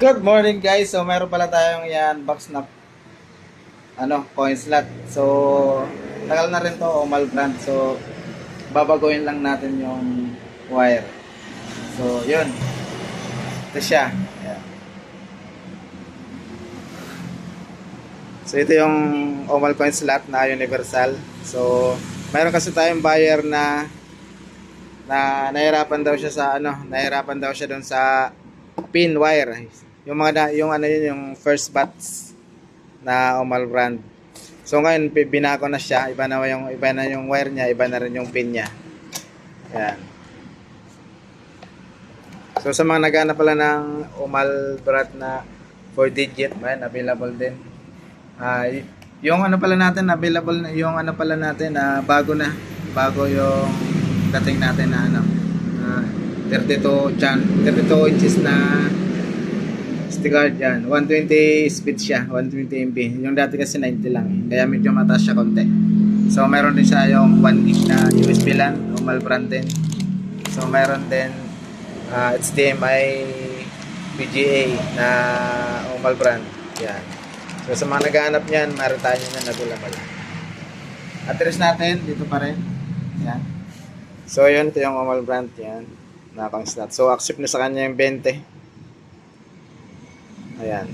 Good morning guys. So meron pala tayong yan box na coin slot. So tagal na rin to, Omal brand. So babaguhin lang natin yung wire. So yun. Ito siya. Ayan. So ito yung Omal coin slot na universal. So meron kasi tayong buyer na nahirapan daw siya sa nahirapan daw siya doon sa pin wire. Yung mga yung first batch na Omal brand. So ngayon binako na siya, iba na yung wire niya, iba na rin yung pin niya. Ayan. So sa mga naghahanap pala ng Omal brand na 4 digit, man, available din. Yung pala natin available, yung pala natin bago yung dating natin na 32 inches na guard yan, 120 speed siya, 120 MB. Yung dati kasi 90 lang kaya medyo mataas siya konti. So meron din siya yung 1 gig na USB LAN, Omal brand din. So meron din HDMI VGA na Omal brand yan. So sa mga naghahanap niyan, meron tayo na available. Address natin dito pa rin yan. So yun, ito yung Omal brand yan na pang slot. So accept na sa kanya yung 20. Ayan.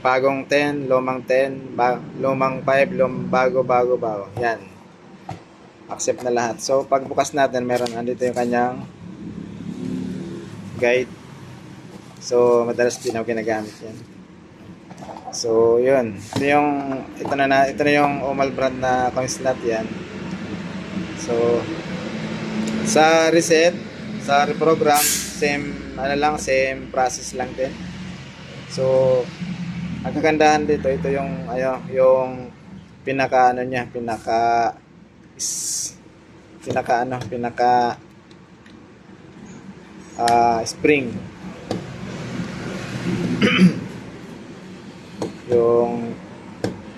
Bagong 10, lumang 10, lumang 5, bago. Yan. Accept na lahat. So pagbukas natin, meron andito yung kanyang guide. So madalas din ako ginagamit yan. So yun. Ito na yung Omal brand na coin slot yan. So sa reset, sa reprogram, same process lang din. So ang kagandahan dito, ito yung pinaka spring. Yung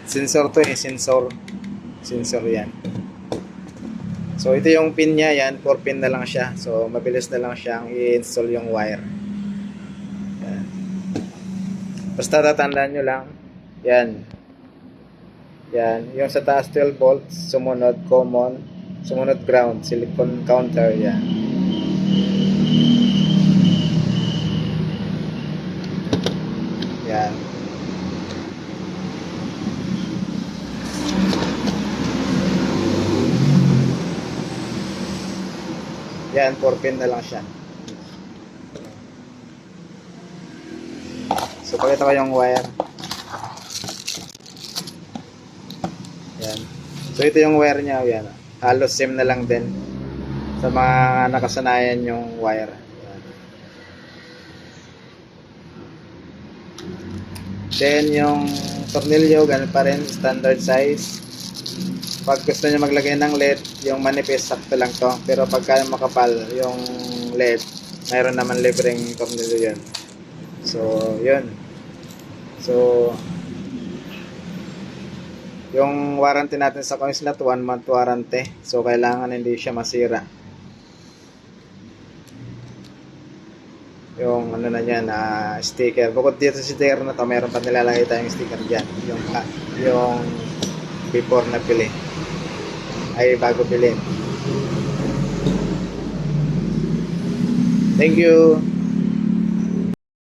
sensor to sensor yan. So ito yung pin niya, yan 4 pin na lang siya. So mabilis na lang siyang i-install yung wire. Yan. Basta tatandaan nyo lang, yan, yung sa taas 12 volts, sumunod common, sumunod ground, silicon counter, yan. Yan. Yan, 4 pin na lang siya. So, pakita ko yung wire. Yan. So, ito yung wire niya. Yan. Halos same na lang din sa mga nakasanayan yung wire. Yan. Then, yung tornilyo, ganun pa rin, standard size. Pag gusto niya maglagay ng LED, yung manipis, sakto lang to. Pero pagka makapal yung LED, mayroon naman libreng tornilyo yun. So, yun. So, yung warranty natin sa coin slot, 1 month warranty. So, kailangan hindi siya masira. Yung na yan, sticker. Bukod dito sa sticker na to, mayroon pa nilalagay tayong sticker dyan. Yung before na pili. Ay bago bilhin. Thank you.